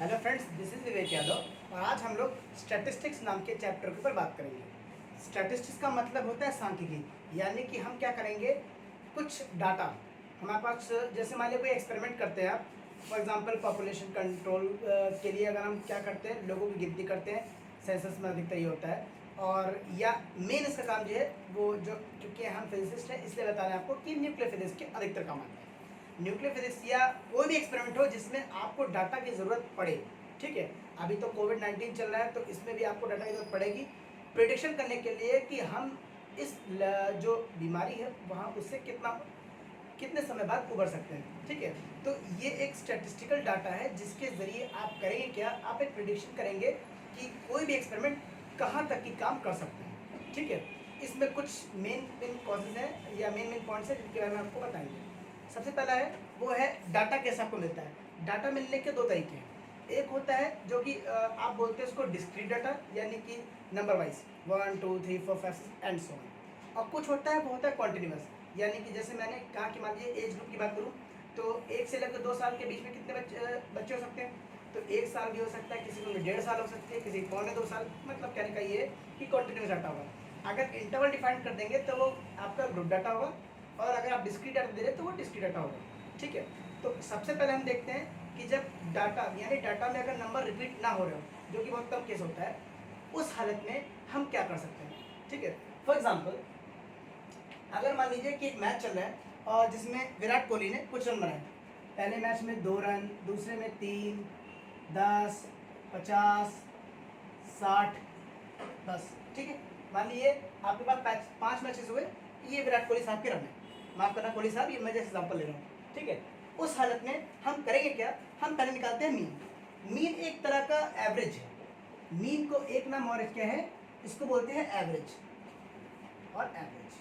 Hello friends, this is विवेक यादव और आज हम लोग स्टैटिस्टिक्स नाम के चैप्टर के ऊपर बात करेंगे। स्टैटिस्टिक्स का मतलब होता है सांख्यिकी, यानी कि हम क्या करेंगे, कुछ डाटा हमारे पास, जैसे मान लीजिए कोई एक्सपेरिमेंट करते हैं आप, फॉर एग्जांपल पॉपुलेशन कंट्रोल के लिए अगर हम क्या करते हैं, लोगों की गिनती करते हैं, सेंसस में अधिकतर ये होता है। और या मेन इसका काम जो है वो जो, क्योंकि हम फिजिसिस्ट हैं इसलिए बता रहे हैं आपको कि न्यूक्लियर फिजिक्स के अधिकतर काम आते हैं। न्यूक्लियर फिजिक्स या कोई भी एक्सपेरिमेंट हो जिसमें आपको डाटा की ज़रूरत पड़े, ठीक है। अभी तो कोविड-19 चल रहा है तो इसमें भी आपको डाटा की ज़रूरत पड़ेगी प्रिडिक्शन करने के लिए कि हम इस जो बीमारी है वहाँ उससे कितने समय बाद उबर सकते हैं, ठीक है। तो ये एक स्टैटिस्टिकल डाटा है जिसके ज़रिए आप करेंगे क्या, आप एक प्रिडिक्शन करेंगे कि कोई भी एक्सपेरिमेंट कहाँ तक की काम कर सकते हैं, ठीक है। इसमें कुछ मेन कॉजेज हैं या मेन पॉइंट्स हैं जिनके बारे में आपको बताएंगे। सबसे पहला है वो है डाटा कैसे आपको मिलता है। डाटा मिलने के दो तरीके हैं। एक होता है जो कि आप बोलते हैं उसको डिस्क्रीट डाटा, यानी कि number wise 1 2 3 4 5 6 and so on. और कुछ होता है वो होता है कॉन्टिन्यूस, यानी कि जैसे मैंने कहा कि मान लीजिए एज ग्रुप की बात करूँ तो 1 से लेकर 2 साल के बीच में कितने बच्चे हो सकते हैं। तो 1 साल भी हो सकता है, किसी को 1.5 साल हो सकती है, किसी पौने 2 साल। मतलब कहने का ये है कि कॉन्टिन्यूस डाटा होगा। अगर इंटरवल डिफाइन कर देंगे तो वो आपका ग्रुप डाटा होगा, और अगर आप डिस्क्रीट डाटा दे रहे हैं तो वो डिस्क्रीट डाटा होगा, ठीक है। तो सबसे पहले हम देखते हैं कि जब डाटा यानी डाटा में अगर नंबर रिपीट ना हो रहे हो, जो कि बहुत कम केस होता है, उस हालत में हम क्या कर सकते हैं, ठीक है। फॉर एग्जाम्पल अगर मान लीजिए कि एक मैच चल रहा है और जिसमें विराट कोहली ने कुछ रन बनाए, पहले मैच में 2 रन, दूसरे में 3, 10, 50, 60, 10, ठीक है। मान लीजिए आपके पास 5 मैचेस हुए, ये विराट कोहली साहब के रन है, माफ करना कोहली साहब, ये मैं जैसे एग्जाम्पल ले रहा हूँ, ठीक है। उस हालत में हम करेंगे क्या, हम पहले निकालते हैं मीन। मीन एक तरह का एवरेज है। मीन को एक नाम और क्या है, इसको बोलते हैं एवरेज और एवरेज,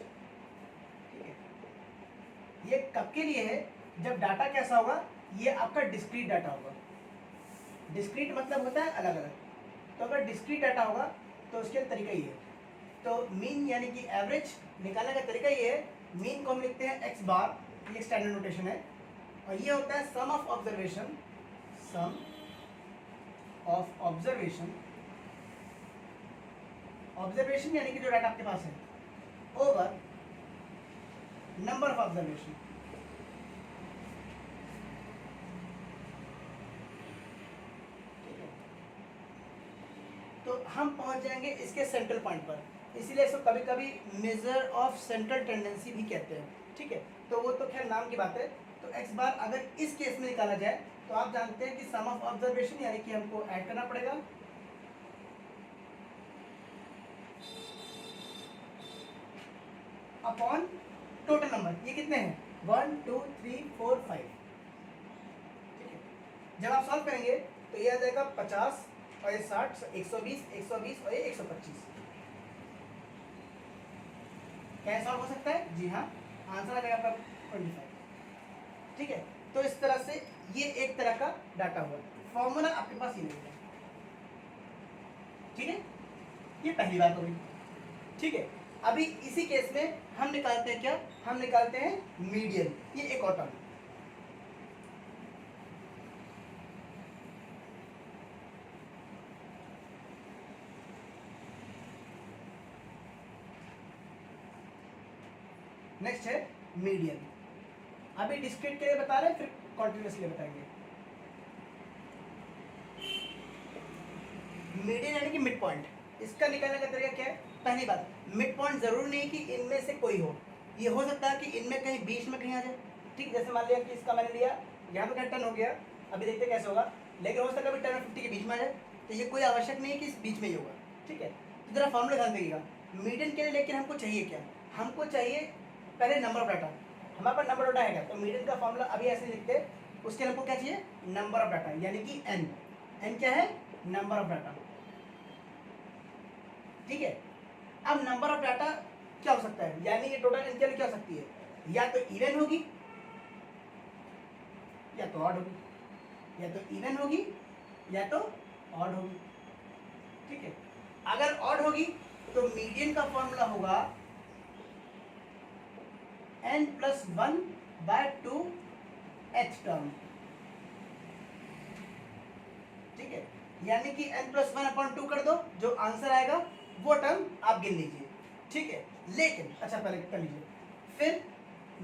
ठीक है। ये कब के लिए है, जब डाटा कैसा होगा, ये आपका डिस्क्रीट डाटा होगा। डिस्क्रीट मतलब होता है अलग अलग। तो अगर डिस्क्रीट डाटा होगा तो उसके तरीका ये है। तो मीन यानी कि एवरेज निकालने का तरीका ये है, मीन को हम लिखते हैं एक्स बार, ये स्टैंडर्ड नोटेशन है, और ये होता है sum of observation, sum of observation, observation यानी कि जो डाटा आपके पास है, ओवर नंबर ऑफ ऑब्जर्वेशन। तो हम पहुंच जाएंगे इसके सेंट्रल पॉइंट पर, इसीलिए इसको कभी कभी मेजर ऑफ सेंट्रल टेंडेंसी भी कहते हैं, ठीक है। तो वो तो खैर नाम की बात है। तो एक्स बार अगर इस केस में निकाला जाए तो आप जानते हैं कि सम ऑफ ऑब्जर्वेशन यानी कि हमको ऐड करना पड़ेगा अपॉन टोटल नंबर। ये कितने हैं, 1 2 3 4 5, ठीक है। जब आप सॉल्व करेंगे तो ये आ जाएगा 50 और ये 60, 120, 120 और ये 125। क्या सॉल्व हो सकता है, जी हाँ, आंसर आ जाएगा आपका 25, ठीक है। तो इस तरह से ये एक तरह का डाटा हुआ, फॉर्मूला आपके पास ये नहीं है, ठीक है। ये पहली बात हो गई, ठीक है। अभी इसी केस में हम निकालते हैं क्या, हम निकालते हैं मीडियन। ये एक और टर्म, नेक्स्ट है मीडियन। अभी डिस्क्रीट के लिए बता रहे हैं, फिर कॉन्टिन्यूस के लिए बताएंगे। मीडियन यानी कि मिड पॉइंट, इसका निकालने का तरीका क्या है। पहली बात, मिड पॉइंट जरूरी नहीं कि इनमें से कोई हो, ये हो सकता है कि इनमें कहीं बीच में कहीं आ जाए, ठीक। जैसे मान लिया कि इसका मैंने लिया, यहाँ पे क्या 10 हो गया, अभी देखते कैसे होगा, लेकिन हो सकता है 10 और 50 के बीच में आ जाए, तो ये कोई आवश्यक नहीं है कि इस बीच में ही होगा, ठीक है। तो जरा फॉर्मूला ध्यान देखिएगा मीडियन के लिए। लेकिन हमको चाहिए क्या, हमको चाहिए पहले नंबर ऑफ डाटा। हमारे पास नंबर डाटा है क्या, तो मीडियन का फॉर्मूला अभी ऐसे लिखते हैं, उसके लिए हमको क्या चाहिए, नंबर ऑफ डाटा, यानी कि एन। एन क्या है, नंबर ऑफ डाटा, ठीक है। अब नंबर ऑफ डाटा क्या हो सकता है, यानी ये टोटल इनके लिए क्या हो सकती है, या तो इवन होगी या तो ऑड होगी, या तो इवन होगी या तो ऑड होगी, ठीक है। अगर ऑड होगी तो मीडियन का फॉर्मूला होगा n+1/2 एच टर्म, यानी कि n+1/2 कर दो, जो आंसर आएगा वो टर्म आप गिन लीजिए, ठीक है। लेकिन अच्छा पहले कर लीजिए, फिर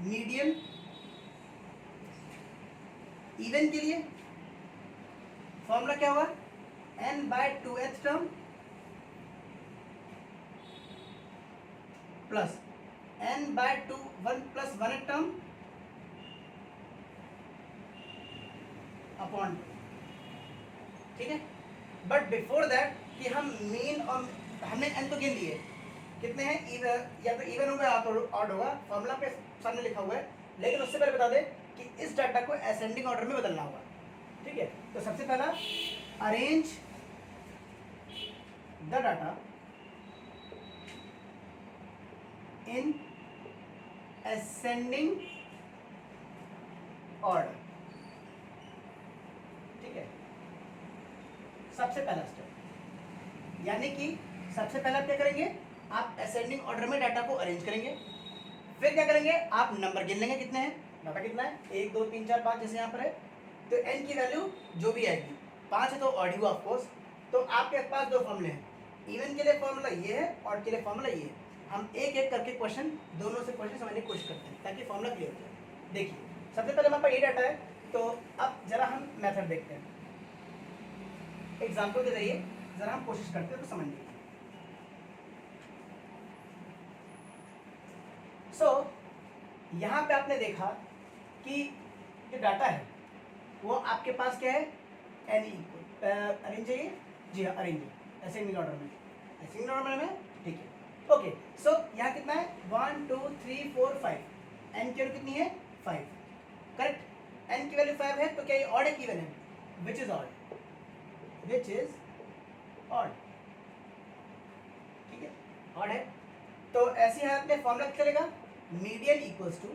मीडियन इवन के लिए फॉर्मूला क्या हुआ, n/2h term plus n/2 1+1 term upon, ठीक है। बट बिफोर दैट कि हम मीन और हमने n तो गिन लिए, कितने हैं, या तो इवन होगा या तो ऑड होगा, फॉर्मूला पे सामने लिखा हुआ है। लेकिन उससे पहले बता दें कि इस डाटा को असेंडिंग ऑर्डर में बदलना होगा, ठीक है। तो सबसे पहला arrange the data in ascending order, ठीक है। सबसे पहला स्टेप, यानी कि सबसे पहले आप क्या करेंगे, आप असेंडिंग ऑर्डर में डाटा को अरेंज करेंगे। फिर क्या करेंगे, आप नंबर गिन लेंगे, कितने हैं, डाटा कितना है, 1 2 3 4 5 जैसे यहाँ पर है। तो n की वैल्यू जो भी आएगी, 5 है तो ऑड ही हुआ ऑफकोर्स। तो आपके पास दो फॉर्मूले हैं, इवन के लिए फॉर्मूला ये है, ऑड के लिए फॉर्मूला ये है। हम एक एक करके क्वेश्चन, दोनों से क्वेश्चन समझने की कोशिश करते हैं ताकि फॉर्मूला क्लियर हो जाए। देखिए सबसे पहले हमारे पास ये डाटा है, तो अब जरा हम मेथड देखते हैं, एग्जाम्पल के जरिए जरा हम कोशिश करते हैं तो समझने की। यहाँ पे आपने देखा कि जो डाटा है वो आपके पास क्या है, एन इक्वल अरेंज है, जी हाँ अरेंज है असेंडिंग ऑर्डर में, असेंडिंग ऑर्डर में, ठीक है। ओके, सो यहाँ कितना है, 1 2 3 4 5, एन की वैल्यू कितनी है, 5, करेक्ट। एन की वैल्यू 5 है तो क्या ये ऑड है कि इवन है, which is odd, which is odd, ठीक है, ऑड है। तो ऐसे हालत में फॉर्मूला क्या चलेगा, median equals to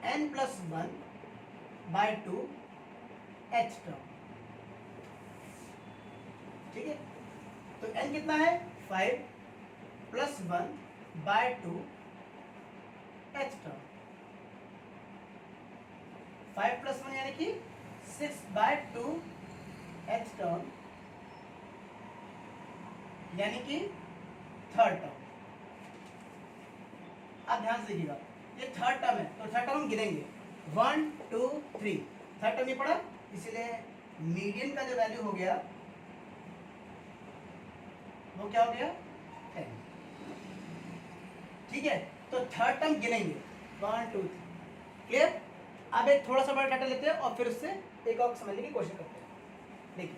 n+1/2 h term, ठीक है। तो n कितना है, 5 + 1/2 h टर्म, 5 + 1 यानी कि 6/2 h टर्म, यानी कि थर्ड टर्म। आप ध्यान से देखिएगा, ये थर्ड टर्म है तो थर्ड टर्म हम गिनेंगे, 1 2 3, थर्ड टर्म ये पड़ा, इसलिए मीडियन का जो वैल्यू हो गया वो क्या हो गया, 10, ठीक है। तो थर्ड टर्म गिनेंगे 1 2 3, क्लियर। अब एक थोड़ा सा बड़ा डाटा लेते हैं और फिर उससे एक और समझने की कोशिश करते हैं। देखिए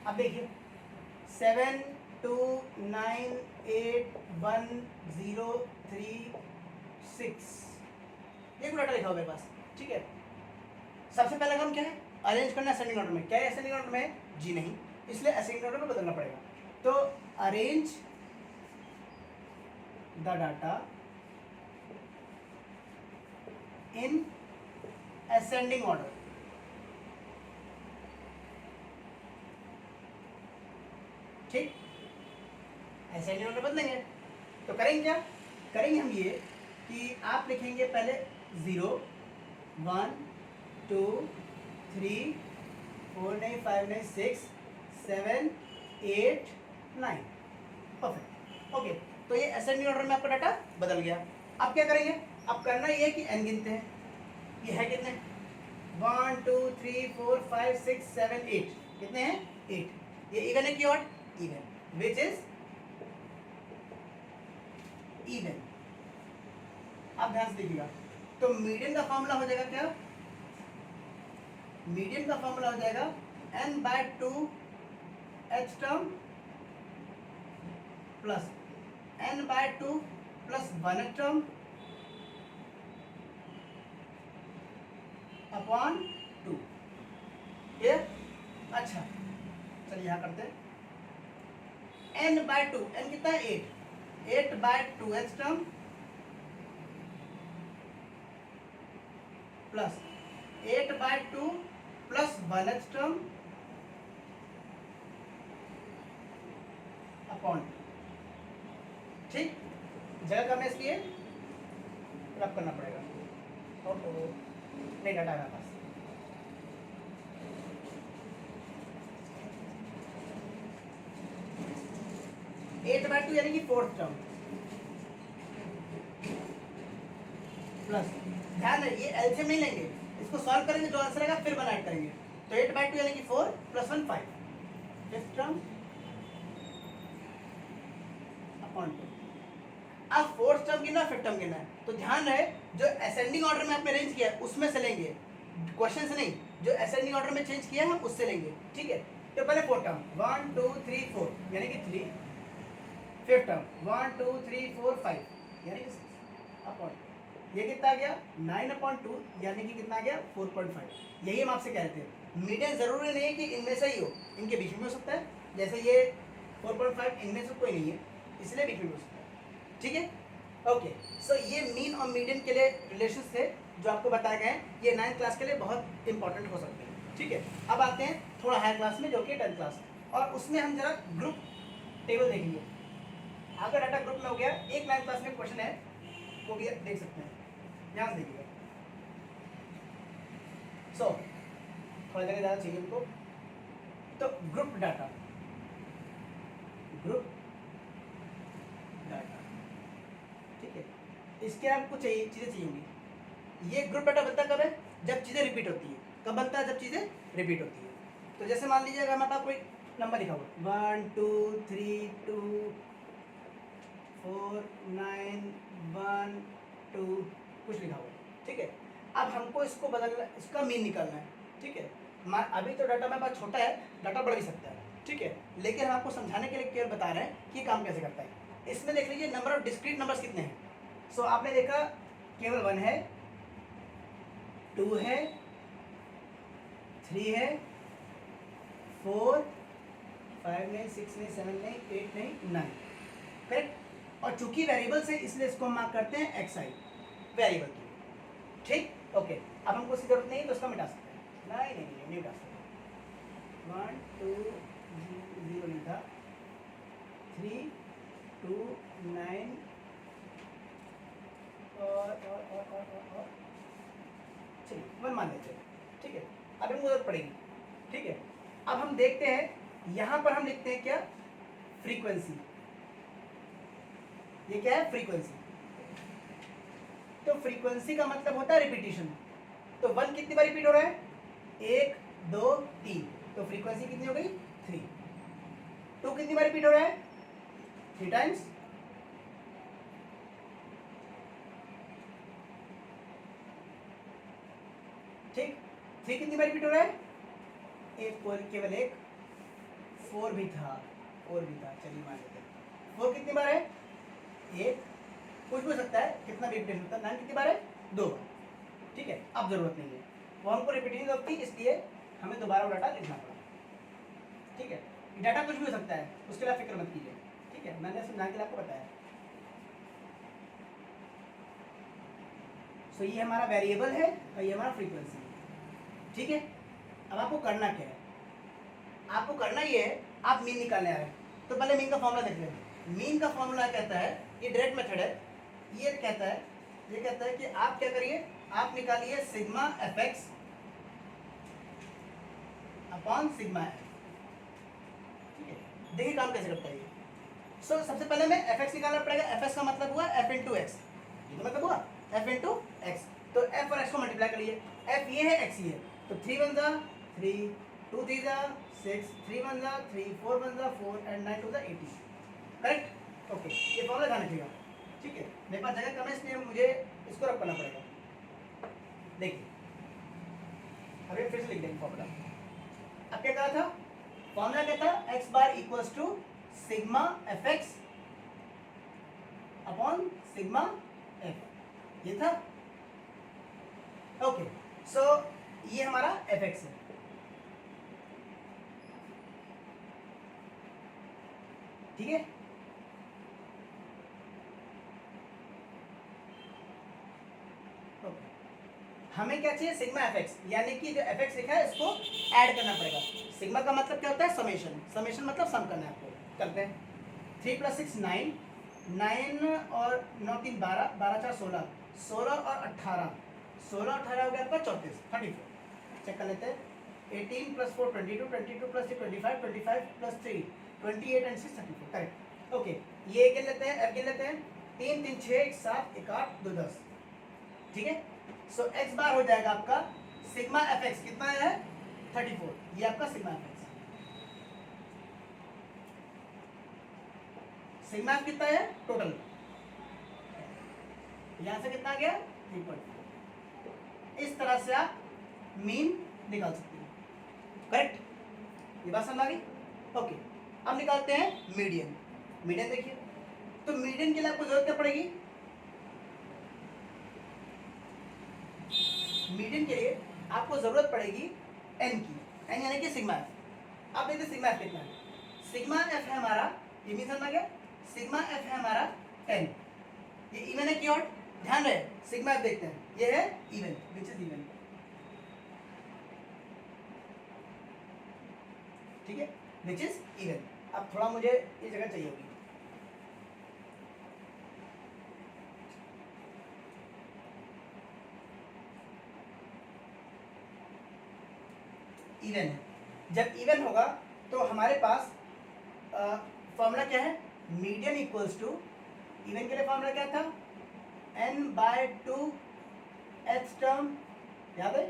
अब देखिए 7 2 9 8 1 0 3 6, ये डाटा लिखा हुआ मेरे पास, ठीक है। सबसे पहला काम क्या है, अरेंज करना असेंडिंग ऑर्डर में। क्या है असेंडिंग ऑर्डर में, जी नहीं, इसलिए असेंडिंग ऑर्डर में बदलना पड़ेगा। तो arrange the data in ascending order, ठीक, असेंडिंग ऑर्डर बदलेंगे तो करेंगे क्या, करेंगे हम ये कि आप लिखेंगे पहले 0 1 2 3 4 नहीं 5 नहीं 6 7 8 9, परफेक्ट, ओके। तो ये असेंडिंग ऑर्डर में आपका डाटा बदल गया। अब क्या करेंगे, अब करना ये है कि n गिनते हैं, ये है कितने, 1 2 3 4 5 6 7 8, कितने हैं 8, ये इवन है कि odd, even, which is even. अब ध्यान से देखिएगा, तो मीडियन का फॉर्मूला हो जाएगा क्या, मीडियन का फॉर्मूला हो जाएगा n/2 h term plus n/2 + 1 h term upon 2, clear. अच्छा चलिए यहाँ करते हैं, n/2, n कितना है 8, 8/2 h term plus 8/2 + 1 h term upon, ठीक, जगह कम है इसलिए रब करना पड़ेगा। ओहो, नहीं डाटा है पास। एट बाई टू यानी कि फोर्थ टर्म प्लस, ध्यान है ये एलसीएम नहीं लेंगे, इसको सॉल्व करेंगे जो आंसर आएगा फिर 1 ऐड करेंगे। तो 8 बाई टू यानी कि 4 प्लस 1 5, फिफ्थ टर्म अपॉन 2। अब फोर्थ टर्म गिनना फिफ्थ टर्म गिनना है, तो ध्यान रहे जो असेंडिंग ऑर्डर में आपने अरेंज किया है उसमें से लेंगे, क्वेश्चन से नहीं, जो असेंडिंग ऑर्डर में चेंज किया है हम उससे लेंगे, ठीक है। तो पहले फोर्थ टर्म 1 2 3 4 यानी कि 3, फिफ्थ टर्म 1 2 3 4 5 यानी कि 6 अपॉन, ये कितना आ गया 9/2 यानी कि कितना आ गया 4.5। यही हम आपसे कहते हैं, मीडियन जरूरी नहीं है कि इनमें से ही हो, इनके बीच में हो सकता है, जैसे ये 4.5 इनमें से कोई नहीं है इसलिए बीच में हो सकता है, ठीक है। ओके, सो ये मीन और मीडियन के लिए रिलेशंस थे जो आपको बताए गए हैं, ये 9th क्लास के लिए बहुत इंपॉर्टेंट हो सकते हैं, ठीक है। अब आते हैं थोड़ा हायर क्लास में जो कि 10th क्लास, और उसमें हम जरा ग्रुप टेबल देखेंगे। अगर डाटा ग्रुप में हो गया, एक 9th क्लास में क्वेश्चन है वो भी देख सकते हैं, ध्यान से देखिएगा। सो थोड़ा जगह ज़्यादा चाहिए उनको, तो ग्रुप डाटा, ग्रुप डाटा, ठीक है। इसके आपको चाहिए चीज़ें चाहिए होंगी। ये ग्रुप डाटा बनता कब है, जब चीज़ें रिपीट होती है। कब बनता है, जब चीज़ें रिपीट होती है। तो जैसे मान लीजिए अगर हमारे पास कोई नंबर लिखा हुआ 1 2 3 2 4 9 1 2 कुछ लिखा हुआ है, ठीक है। अब हमको इसको बदलना, इसका मीन निकालना है, ठीक है। अभी तो डाटा मेरे पास छोटा है, डाटा बढ़ भी सकता है, ठीक है, लेकिन हम आपको समझाने के लिए केवल बता रहे हैं कि काम कैसे करता है। इसमें देख लीजिए नंबर ऑफ डिस्क्रीट नंबर्स कितने हैं। सो आपने देखा केवल 1 है, 2 है, 3 है, 4 5 नहीं, 6 नहीं, 7 नहीं, 8 नहीं, 9, करेक्ट। और चूंकि वेरिएबल्स है इसलिए इसको हम मार्क करते हैं एक्स आई वेरिएबल की, ठीक, ओके। अब हमको इसकी जरूरत नहीं है तो इसका मिटा सकते हैं, नहीं मिटा सकते। 1 2 0 लिखा, 3 2 9 और चलिए 1 मान लेते हैं, ठीक है। अब हमको जरूरत पड़ेगी, ठीक है। अब हम देखते हैं यहाँ पर हम लिखते हैं क्या, फ्रीक्वेंसी। ये क्या है, फ्रीक्वेंसी। तो फ्रीक्वेंसी का मतलब होता है रिपीटिशन। तो 1 कितनी बार रिपीट हो रहा है, 1 2 3, तो फ्रीक्वेंसी कितनी हो गई 3। 2 कितनी बार रिपीट हो रहा है, 3 टाइम्स, ठीक। 3 कितनी बार रिपीट हो रहा है, एक केवल एक, 4 भी था, चलिए मान लेते हैं 4 कितनी बार है, एक, कुछ भी हो सकता है, कितना भी रिपीट होता है। 9 कितनी बार है, 2 बार, ठीक है। अब जरूरत नहीं है, वो हमको रिपीटिंग जरूरत थी इसलिए हमें दोबारा डाटा लिखना पड़ा, ठीक है। डाटा कुछ भी हो सकता है, उसके लिए फिक्र मत कीजिए, ठीक है, मैंने समझा के आपको बताया। सो ये हमारा वेरिएबल है और ये हमारा फ्रीक्वेंसी है, ठीक है। अब आपको करना क्या है, आपको करना ये है, आप मीन निकालने आए तो पहले मीन का फॉर्मूला देख लें। मीन का फॉर्मूला कहता है, ये डायरेक्ट मेथड है, ये कहता है कि आप क्या करिए, आप निकालिए sigma f x upon sigma F, ठीक है। देखिए काम कैसे करता है ये। सो सबसे पहले मैं एफ एक्स निकालना पड़ेगा। एफ एक्स का मतलब हुआ एफ इंटू एक्स, ये तो मतलब हुआ एफ इंटू एक्स। तो एफ और एक्स को मल्टीप्लाई करिए, एफ ये है, एक्स ये है, तो 3 1 जा 3, 2 3 जा 6, 3 1 जा 3, 4 1 जा 4 एंड 9 2 जा 18, करेक्ट, ओके। ये फॉर्मूला ध्यान रखिएगा, ठीक है। मेरे पास जगह कम है इसलिए मुझे इसको रब करना पड़ेगा। देखिए अभी फिर से लिख देंगे फॉर्मूला। अब क्या कहा था, फॉर्मूला क्या था, x bar equals to sigma f x upon sigma f, ये था, ओके। सो ये हमारा एफ एक्स है, ठीक है। हमें क्या चाहिए, सिग्मा एफ एक्स, यानी कि जो एफ एक्स लिखा है इसको ऐड करना पड़ेगा। सिग्मा का मतलब क्या होता है, समेशन, समेशन मतलब सम करना है आपको, करते हैं। 3 + 6 9, 9 और 9 3 12, 12 4 16, 16 और 18, 16 18 हो गया आपका 34, 34। चेक कर लेते हैं। 18 + 4 22, 22 + 3 25, 25 + 3 28 एंड 6 34। करेक्ट। ओके, ये गिन लेते हैं, अब गिन लेते हैं। 3 3 6 1 7 1 8 2 10। ठीक है, सो x बार हो जाएगा आपका सिग्मा fx कितना है 34, ये आपका सिग्मा fx। सिग्मा f कितना है टोटल, यहां से कितना आ गया 3.4। इस तरह से आप मीन निकाल सकते हैं। करेक्ट, ये बात समझ आ गई। ओके, अब निकालते हैं मीडियन। मीडियन देखिए, तो मीडियन के लिए आपको जरूरत क्या पड़ेगी, मीडियन के लिए आपको जरूरत पड़ेगी n की, n यानी कि सिग्मा f। अब देखते सिग्मा f कितना है। सिग्मा f है हमारा, ये मीन समझ गया, सिग्मा f है हमारा n। ये इवन है कि ऑड, ध्यान रहे सिग्मा f देखते हैं, ये है इवन, विच इज इवन। ठीक है, विच इज इवन। अब थोड़ा मुझे ये जगह चाहिए होगी, इवन है। जब इवन होगा तो हमारे पास फॉर्मूला क्या है, मीडियन इक्वल्स टू, इवन के लिए फॉर्मूला क्या था, n/2 h टर्म, याद है,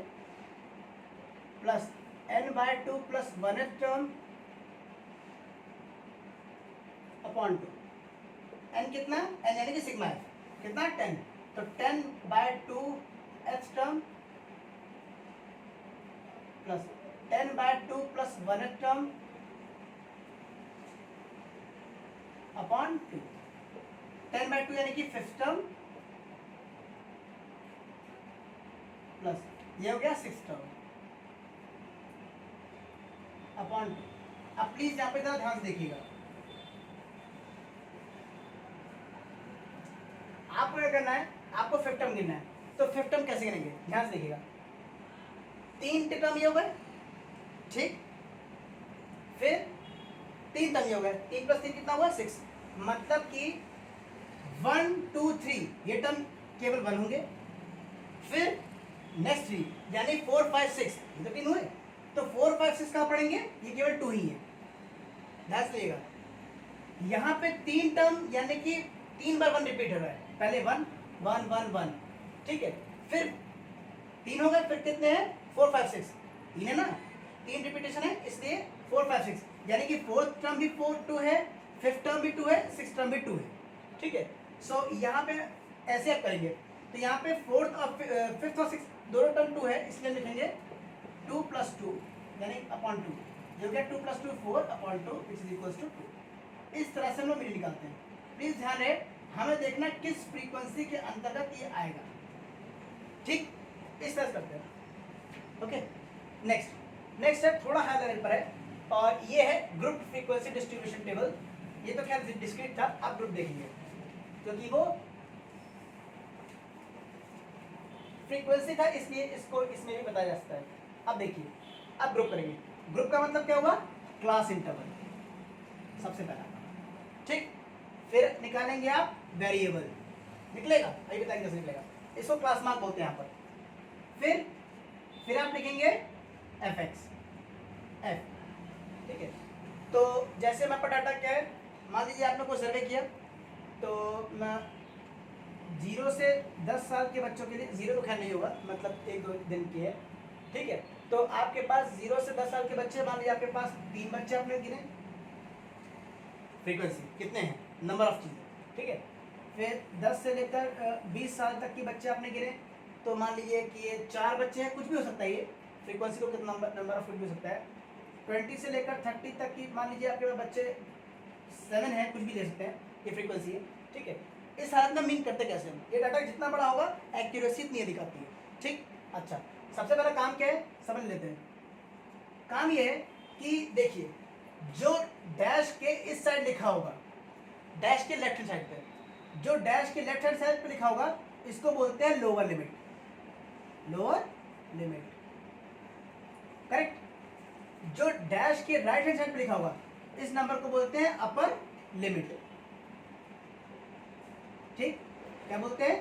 plus n/2 + 1h term upon 2। n कितना, n यानी कि सिग्मा है कितना 10, तो 10/2 h term plus 10/2 + 1h term upon 2। 10/2 यानी कि 5th टर्म प्लस ये हो गया 6th टर्म अपॉन 2। अब प्लीज यहाँ पे जरा ध्यान से देखिएगा, आपको क्या करना है, आपको 5th टर्म गिनना है। तो 5th टर्म कैसे गिनेंगे, ध्यान से देखिएगा। 3 टर्म ये हो गए, ठीक, फिर 3 टर्म ये हो गए, 3 + 3 कितना हुआ 6, मतलब कि 1 2 3 ये टर्म केवल 1 होंगे, फिर नेक्स्ट 3 यानी 4 5 6 ये तो 3 हुए, तो 4 5 6 कहाँ पढ़ेंगे, ये केवल 2 ही है। ध्यान से लिएगा, यहाँ पे 3 टर्म यानी कि 3 बार 1 रिपीट हो रहा है, पहले 1 1 1 1, ठीक है, फिर 3 हो गए, फिर कितने हैं 4 5 6, 3 है ना, 3 रिपीटेशन है, इसलिए 4 5 6 यानी कि 4th टर्म भी 2 है, 5th टर्म भी 2 है, 6th टर्म भी 2 है। ठीक है, सो यहाँ पे ऐसे आप करेंगे, तो यहाँ पे 4th और 5th और 6th दोनों टर्म 2 है, इसलिए लिखेंगे 2 + 2 यानी अपॉन 2, जो कि 2 + 2 4 upon 2 which is equals to 2। इस तरह से हम लोग मीडियन निकालते हैं। प्लीज ध्यान रहे, हमें देखना किस फ्रीक्वेंसी के अंतर्गत ये आएगा, ठीक, इस तरह से करते हैं। ओके, नेक्स्ट है थोड़ा हाई लेवल पर है, और ये है ग्रुप फ्रीक्वेंसी डिस्ट्रीब्यूशन टेबल। ये तो खैर डिस्क्रीट था, अब ग्रुप देखेंगे क्योंकि वो फ्रीक्वेंसी था, इसलिए इसको इसमें भी बताया जा सकता है। अब देखिए, अब ग्रुप करेंगे। ग्रुप का मतलब क्या हुआ, क्लास इंटरवल सबसे पहला, ठीक, फिर निकालेंगे आप वेरिएबल, निकलेगा, अभी बताएंगे कैसे निकलेगा, इसको क्लास मार्क बोलते हैं यहाँ पर। फिर आप लिखेंगे fx, f, ठीक है। तो जैसे मैं डाटा क्या है, मान लीजिए आपने कोई सर्वे किया, तो मैं 0 से 10 साल के बच्चों के लिए, 0 तो खैर नहीं होगा, मतलब 1 2 दिन की है, ठीक है, तो आपके पास 0 से 10 साल के बच्चे, मान लीजिए आपके पास 3 बच्चे आपने गिने, फ्रीक्वेंसी कितने हैं, नंबर ऑफ चीज़ें, ठीक है। फिर 10 से लेकर 20 साल तक के बच्चे आपने गिने, तो मान लीजिए कि ये 4 बच्चे हैं, कुछ भी हो सकता है, ये फ्रीक्वेंसी को कितना नंबर ऑफ कुछ भी हो सकता है। 20 से लेकर 30 तक की मान लीजिए आपके बच्चे 7 हैं, कुछ भी ले सकते हैं, ये फ्रीक्वेंसी है, ठीक है। इस हालत में मीन करते कैसे हम, ये डाटा जितना बड़ा होगा एक्यूरेसी इतनी अधिक आती है, ठीक। अच्छा, सबसे पहला काम क्या है समझ लेते हैं। काम ये है कि देखिए, जो डैश के इस साइड लिखा होगा, डैश के लेफ्ट हैंड साइड पे, जो डैश के लेफ्ट हैंड साइड पे लिखा होगा, इसको बोलते हैं lower limit, lower limit, correct. जो डैश के राइट हैंड साइड पे लिखा होगा, इस नंबर को बोलते हैं अपर लिमिट, ठीक, क्या बोलते हैं,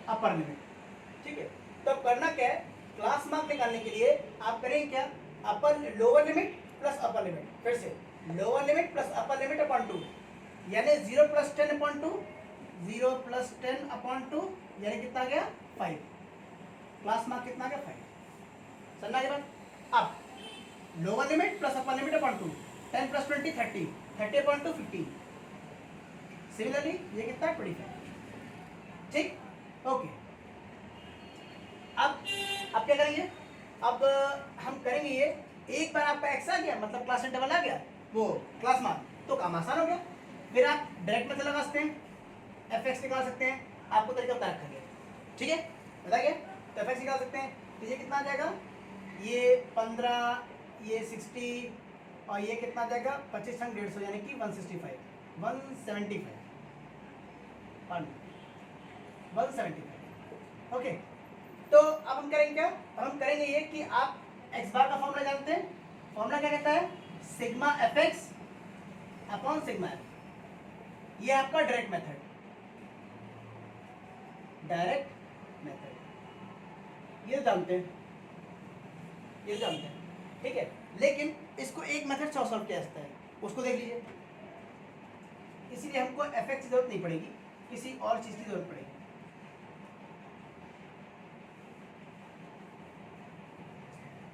अपर लिमिट। ठीक है, तो अब करना क्या है, क्लास मार्क निकालने के लिए आप करेंगे क्या, upper lower limit plus upper limit, फिर से lower limit plus upper limit upon 2, यानी 0 + 10 अपॉन 2, 0 + 10 अपॉन 2 यानी कितना आ गया 5, क्लास मार्क कितना आ गया 5। समझना के बाद अब lower limit plus upper limit upon 2, 10 + 20 30, 30 upon 2 15, similarly ये कितना है 25। ठीक, ओके। अब क्या करेंगे, अब हम करेंगे ये, एक बार आपका एक्स आ गया मतलब क्लास इंटरवल आ गया, वो क्लास मार्क, तो काम आसान हो गया। फिर आप डायरेक्ट मेथड लगा सकते हैं, एफ एक्स निकाल सकते हैं, आपको तरीका बता रखा गया। ठीक है, बता गया, तो एफ एक्स निकाल सकते हैं, तो ये कितना आ जाएगा, ये 15, ये 60 और ये कितना आ जाएगा 25 संग 150 यानी कि 165, 175। ओके, तो अब हम करेंगे क्या, अब हम करेंगे ये कि आप एक्स बार का फॉर्मूला जानते हैं, फॉर्मूला क्या कहता है, sigma f x upon sigma f, ये आपका डायरेक्ट मेथड, ये जानते हैं, ये जानते हैं। ठीक है, लेकिन इसको एक मेथड से सॉल्व किया जाता है, उसको देख लीजिए। इसीलिए हमको एफ एक्स की जरूरत नहीं पड़ेगी, किसी और चीज की जरूरत पड़ेगी।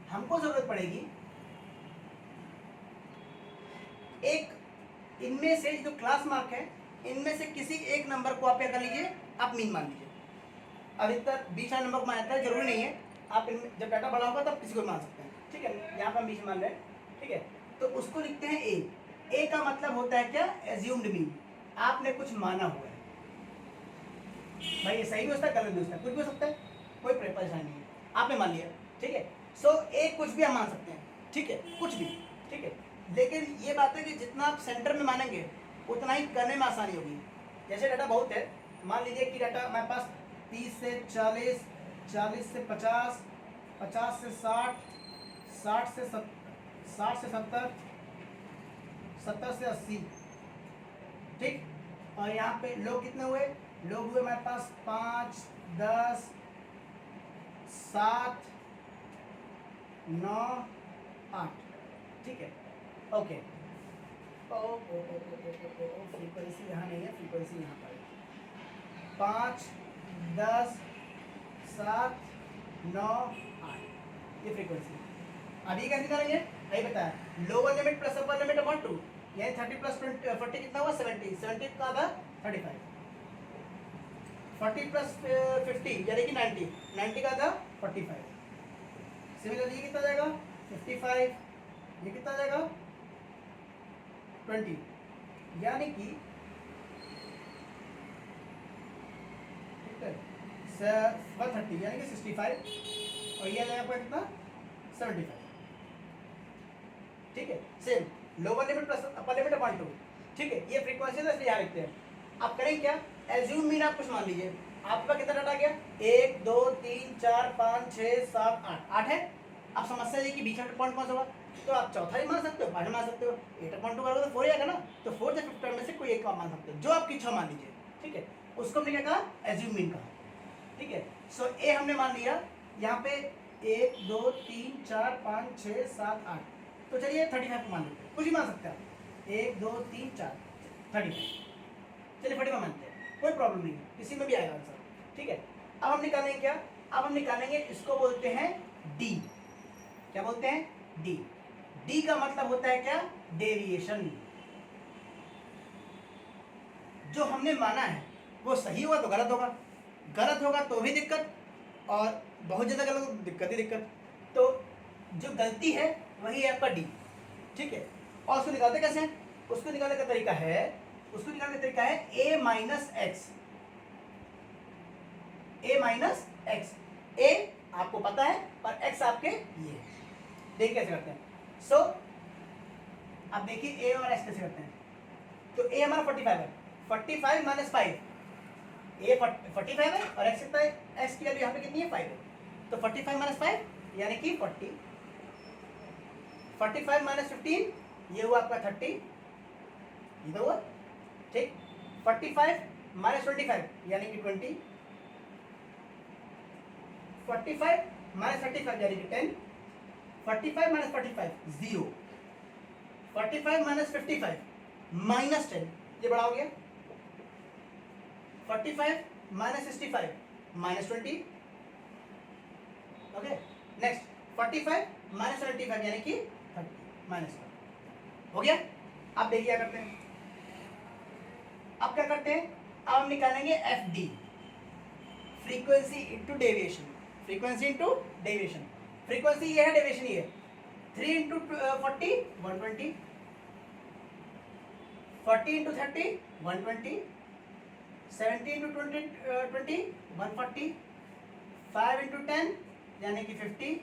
हमको जरूरत पड़ेगी एक, इनमें से जो क्लास मार्क है इनमें से किसी एक नंबर को आप क्या कर लीजिए, आप मीन मान लीजिए। अधिकतर बीच वाले नंबर को मानता है, जरूरी नहीं है, आप इनमें जब डाटा बड़ा होगा तब किसी को मान सकते हैं। ठीक है, यहाँ पर हम बीच मान रहे हैं। ठीक है, तो उसको लिखते हैं ए का मतलब होता है क्या, एज्यूम्ड मीन, आपने कुछ माना हुआ है। भाई ये सही भी हो सकता है, गलत भी हो सकता है, कुछ भी हो सकता है, कोई परेशानी नहीं है, आपने मान लिया। ठीक है, सो ए कुछ भी हम मान सकते हैं। ठीक है, कुछ भी। ठीक है, लेकिन ये बात है कि जितना आप सेंटर में मानेंगे उतना ही करने में आसानी होगी। जैसे डाटा बहुत है, मान लीजिए कि डाटा हमारे पास 30 से 40, 40 से 50, 50 से 60, 60 से 70, 70 से 80। ठीक, और यहाँ पे लोग कितने हुए, लोग हुए हमारे पास 5, 10, 7, 9, 8। ठीक है, ओके। फ्रीक्वेंसी यहाँ नहीं है, फ्रीक्वेंसी यहाँ पर है। 5, 10, 7, 9, 8, ये फ्रीक्वेंसी। अभी कैसे करेंगे, यही बताया, lower limit plus upper limit upon 2, यानी 30 + 20 40 कितना हुआ 70, 70 का आधा 35, 40 + 50 यानी कि 90, 90 का आधा 45। सिमिलरली ये कितना जाएगा 55, ये कितना जाएगा 20, यानी कि 130 यानी कि 65, और ये जाएगा आपका कितना 75। ठीक है, same lower limit plus upper limit upon 2। ठीक है, ये फ्रीक्वेंसी है, इसलिए यहाँ लिखते हैं। आप करेंगे क्या, एज्यूम मीन आप कुछ मान लीजिए, आपका कितना डाटा गया 1 2 3 4 5 6 7 8 है। अब समस्या ये कि बीच में पॉइंट कौन सा होगा, तो आप चौथा ही मान सकते हो, पांचवा मान सकते हो, 8.2 करोगे तो 4 आएगा ना, तो 4 या 5 में से कोई एक का मान सकते हो, जो आपकी इच्छा मान लीजिए। ठीक है, उसको हमने क्या कहा, एज्यूम मीन कहा। ठीक है, सो ए हमने मान लिया, यहाँ पे 1 2 3 4 5 6 7 8, तो चलिए 35 को मान लेते हैं, कुछ ही मान सकते हैं आप, 1 2 3 4 35, चलिए 45 मानते हैं, कोई प्रॉब्लम नहीं है, किसी में भी आएगा आंसर। ठीक है, अब हम निकालेंगे क्या, अब हम निकालेंगे, इसको बोलते हैं डी। क्या बोलते हैं, डी। डी का मतलब होता है क्या, डेविएशन। जो हमने माना है वो सही होगा तो गलत होगा, गलत होगा तो भी दिक्कत, और बहुत ज़्यादा गलत हो तो दिक्कत ही दिक्कत। तो जो गलती है वही है आपका डी। ठीक है, और उसको निकालते कैसे हैं, उसको निकालने का तरीका है, उसको निकालने का तरीका है a - x, a - x, a आपको पता है और x आपके ये, देखिए कैसे करते हैं। सो अब देखिए a और x कैसे करते हैं, तो a हमारा 45 है, 45 - 5, a 45 है और x कितना है, x की वैल्यू यहाँ पे कितनी है 5 है, तो 45 - 5 यानी कि 40, 45 - 15 ये हुआ आपका 30, ये तो हुआ। ठीक, 45 माइनस 25 यानी कि 20, 45 माइनस 35 यानी कि 10, 45 माइनस 45 0, 45 माइनस 55 माइनस 10, ये बड़ा हो गया। 45 minus 65 minus 20, okay. Next 45 minus 75 यानी कि 30 माइनस हो गया। अब देखिए क्या करते हैं, अब क्या करते हैं, अब हम निकालेंगे F D, frequency into deviation, frequency into deviation. Frequency ये है, डेविएशन ये है। 3 इंटू 40 120, 40 इंटू 30 120, 70 इंटू 20 140, 5 इंटू 10 यानी कि 50,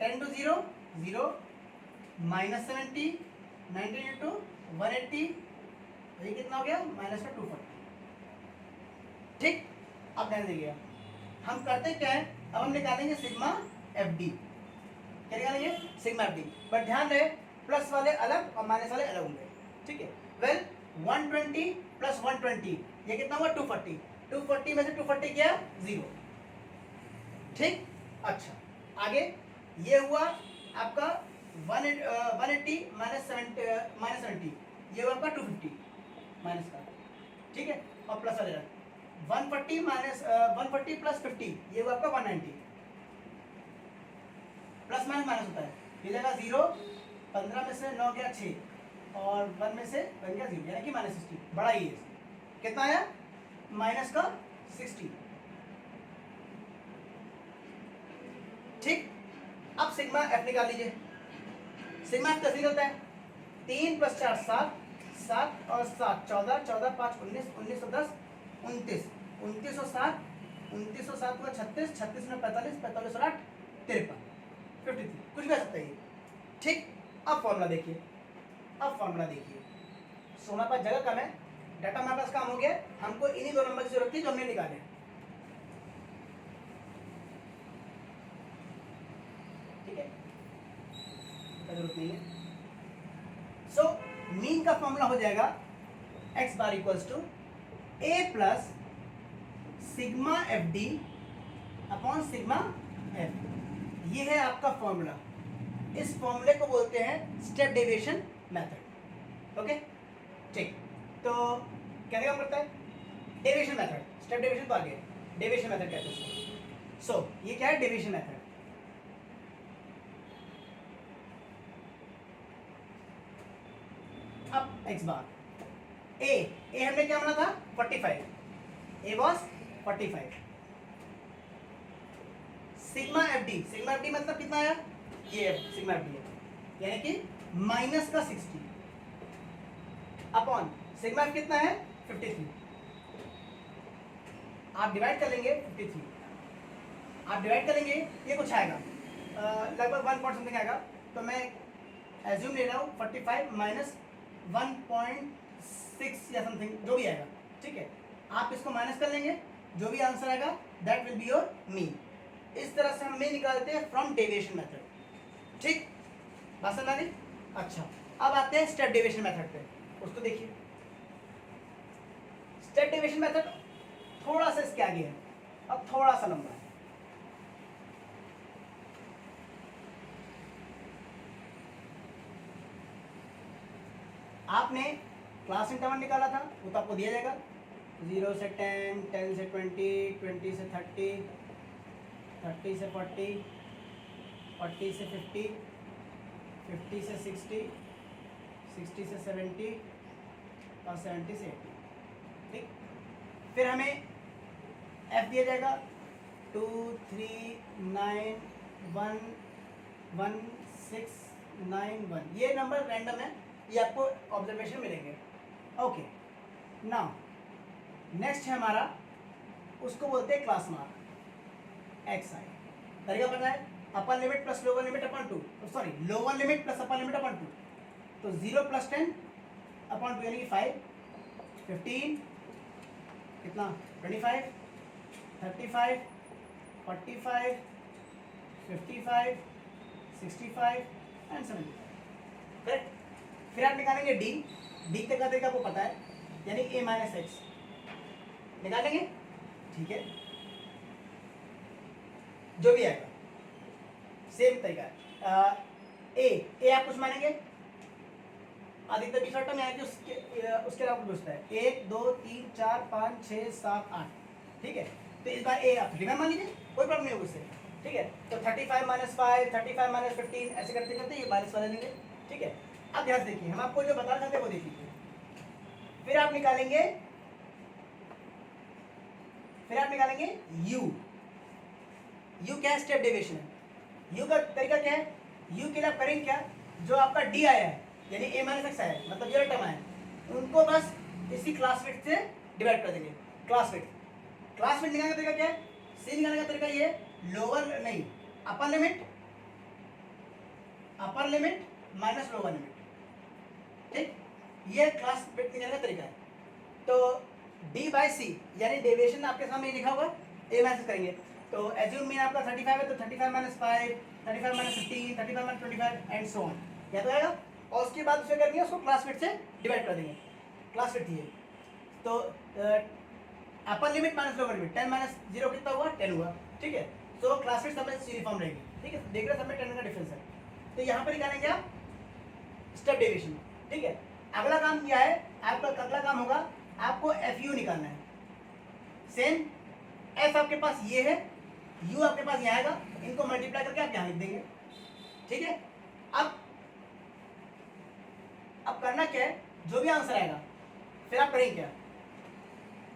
10 टू 0 0, माइनस 70, 19 इंटू 180, ये कितना हो गया, माइनस का 240। ठीक, अब ध्यान दीजिए, हम करते क्या है, अब हम निकालेंगे सिग्मा एफ डी। क्या निकालेंगे, सिग्मा एफ डी। बट ध्यान रहे प्लस वाले अलग और माइनस वाले अलग होंगे, ठीक है। वेल 120 प्लस 120 ये कितना हुआ, 240, 240 में से 240 क्या, 0। ठीक, अच्छा आगे ये हुआ आपका 180 माइनस 70, ये हुआ आपका 250 माइनस का, ठीक है। और प्लस वाले 140 माइनस 140 प्लस 50 ये हुआ आपका 190, प्लस माइनस माइनस होता है, ये जगह 0, 15 में से 9 गया 6 और 1 में से बन गया 0 यानी कि माइनस 60, बड़ा ही है। कितना आया, माइनस का 60। ठीक, अब सिग्मा एफ निकाल लीजिए। सिग्मा एफ कैसे निकलता है, 3 प्लस 4 7, 7 और 7 14, 14 5 19, 19 और 10 29, 29 और 7, 29 और 7 हुआ 36, 36 में 45, 45 और 8 53, 53, कुछ भी आ सकता है ये। ठीक, अब फॉर्मूला देखिए, अब फॉर्मूला देखिए। सो हमारे पास जगह कम है, डाटा हमारे पास काम हो गया, हमको इन्हीं दो नंबर की जरूरत थी जो हमने निकाले। ठीक है, जरूरत नहीं है। सो मीन का फॉर्मूला हो जाएगा x bar equals to a plus sigma f d upon sigma f. ये है आपका फॉर्मूला। इस फॉर्मूले को बोलते हैं स्टेप डेविएशन मेथड। ओके, ठीक, तो क्या काम करता है, डेविएशन मेथड। स्टेप डेविएशन तो आगे डेविएशन मेथड कहते हैं। सो ये क्या है, डेविएशन मेथड। अब x बार ए हमने क्या माना था, 45, ए वॉज 45। सिग्मा एफ डी मतलब कितना आया, ये सिग्मा एफ डी है यानी कि माइनस का 60 अपॉन सिग्मा एफ कितना है, 53। आप डिवाइड कर लेंगे 53, आप डिवाइड करेंगे ये कुछ आएगा लगभग 1 पॉइंट समथिंग आएगा। तो मैं एज्यूम ले रहा हूँ 45 माइनस 1.6 या समथिंग जो भी आएगा, ठीक है। आप इसको माइनस कर लेंगे, जो भी आंसर आएगा that will be your mean. इस तरह से हम मीन निकालते हैं फ्रॉम डेविएशन मेथड। ठीक, बात समझ आ गई। अच्छा, अब आते हैं स्टेप डेविएशन मेथड पे, उसको देखिए। स्टेप डेविएशन मेथड थोड़ा सा इसके आगे है, अब थोड़ा सा लंबा है। आपने क्लास इंटरवल निकाला था, वो तो आपको दिया जाएगा 0 से 10, 10 से 20, 20 से 30, 30 से 40, 40 से 50, 50 से 60, 60 से 70 और 70 से 80। ठीक, फिर हमें एफ दिया जाएगा 2 3 9 1 1 6 9 1। ये नंबर रैंडम है, ये आपको ऑब्जर्वेशन मिलेंगे। ओके, नाउ नेक्स्ट है हमारा, उसको बोलते हैं क्लास मार्क एक्स आई। तरीका पता है, upper limit plus lower limit upon 2, sorry lower limit plus upper limit upon 2। तो 0 प्लस 10 अपन 2 यानी कि 5, 15 कितना 25, 35, 45, 55, 65 एंड 75। करेक्ट। फिर आप निकालेंगे डी तक का तरीका आपको पता है, यानी a माइनस एक्स। निकालेंगे, ठीक है, जो भी आएगा सेम तरीका है। ए आप कुछ मानेंगे, अधिकतर भी शॉर्ट टर्म यानी कि उसके अलावा पूछता है 1 2 3 4 5 6 7 8, ठीक है। तो इस बार ए आप 35 मान लीजिए, कोई प्रॉब्लम नहीं होगा उससे, ठीक है। तो 35 - 5 35 - 15 ऐसे करते करते ये माइनस वाले लेंगे, ठीक है। अब ध्यान से देखिए, हम आपको जो बताना चाहते हैं वो देखिए, फिर आप निकालेंगे यू क्या है, स्टेप डेविएशन है। यू का तरीका क्या है, यू के लिए आप करेंगे क्या, जो आपका डी आया है यानी ए माइनस एक्स आया है, मतलब ये टर्म आया है, उनको बस इसी क्लास विड्थ से डिवाइड कर देंगे। क्लास विड्थ निकालने का तरीका क्या है, सी निकालने का तरीका ये लोअर नहीं upper limit minus lower limit, ठीक, ये क्लास विड्थ निकालने का तरीका है। तो डी बाई सी यानी डेविएशन आपके सामने लिखा हुआ, ए माइनस करेंगे, तो एज्यूम मीन आपका 35 है तो 35 - 5 35 - 15 35 - 25 एंड सो ऑन, क्या तो आएगा। और उसके बाद उसे करनी है, उसको क्लास विड्थ से डिवाइड कर देंगे। क्लास विड्थ ये तो upper limit minus lower limit 10 - 0 कितना हुआ, 10 हुआ, ठीक है। तो क्लास विड्थ सब में यूनिफॉर्म रहेगी, ठीक है। देख रहे सब में 10 का डिफरेंस है। तो यहाँ पर निकालेंगे आप स्टेप डेविएशन, ठीक है। अगला काम क्या है आपका, अगला काम होगा आपको एफ यू निकालना है। सेम एफ आपके पास ये है, यू आपके पास यहाँ आएगा, इनको मल्टीप्लाई करके आप यहाँ लिख देंगे, ठीक है। अब करना क्या है, जो भी आंसर आएगा फिर आप करेंगे क्या,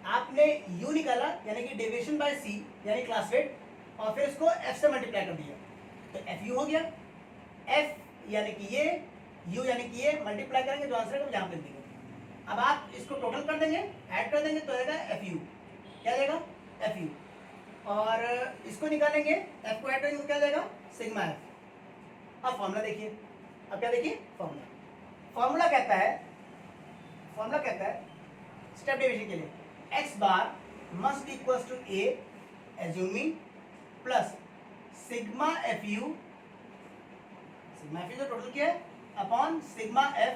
आपने u निकाला यानी कि डेविएशन बाय c यानी क्लास विड्थ, और फिर उसको f से मल्टीप्लाई कर दिया तो एफ यू हो गया। f यानी कि ये, u यानी कि ये, मल्टीप्लाई करेंगे जो आंसर है वो यहाँ पे देंगे। अब आप इसको टोटल कर देंगे, ऐड कर देंगे तो आएगा एफ यू, क्या जाएगा एफ यू, और इसको निकालेंगे, f को ऐड करेंगे तो क्या जाएगा सिग्मा f। अब फॉर्मूला देखिए, अब क्या देखिए फॉर्मूला कहता है स्टेप डेविएशन के लिए x bar must equals to a assuming plus sigma f u जो टोटल किया है अपॉन सिग्मा एफ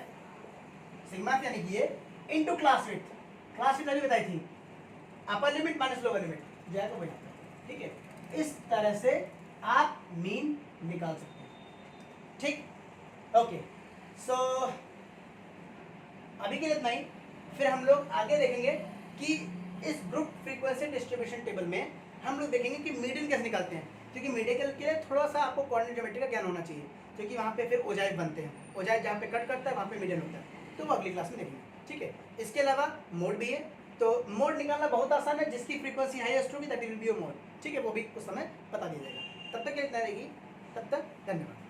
यानी कि ये इनटू क्लास विड्थ अभी बताई थी, upper limit minus lower limit जाएगा वही, ठीक है। इस तरह से आप मीन निकाल सकते हैं, ठीक, ओके। सो अभी के लिए इतना ही, फिर हम लोग आगे देखेंगे कि इस ग्रुप फ्रीक्वेंसी डिस्ट्रीब्यूशन टेबल में हम लोग देखेंगे कि मीडियन कैसे निकालते हैं, क्योंकि मीडियन के लिए थोड़ा सा आपको कोऑर्डिनेट ज्योमेट्री का ज्ञान होना चाहिए, क्योंकि वहाँ पे फिर ओजाइव बनते हैं, ओजाइव जहाँ पे कट करता है वहाँ पे मीडियन होता है, तो वो अगली क्लास में देखेंगे, ठीक है। इसके अलावा मोड भी है, तो मोड निकालना बहुत आसान है, जिसकी फ्रीक्वेंसी हाईएस्ट होगी that will be your mode, ठीक है, वो भी उस समय बता दिया जाएगा। तब तक इतना रहेगी, तब तक धन्यवाद।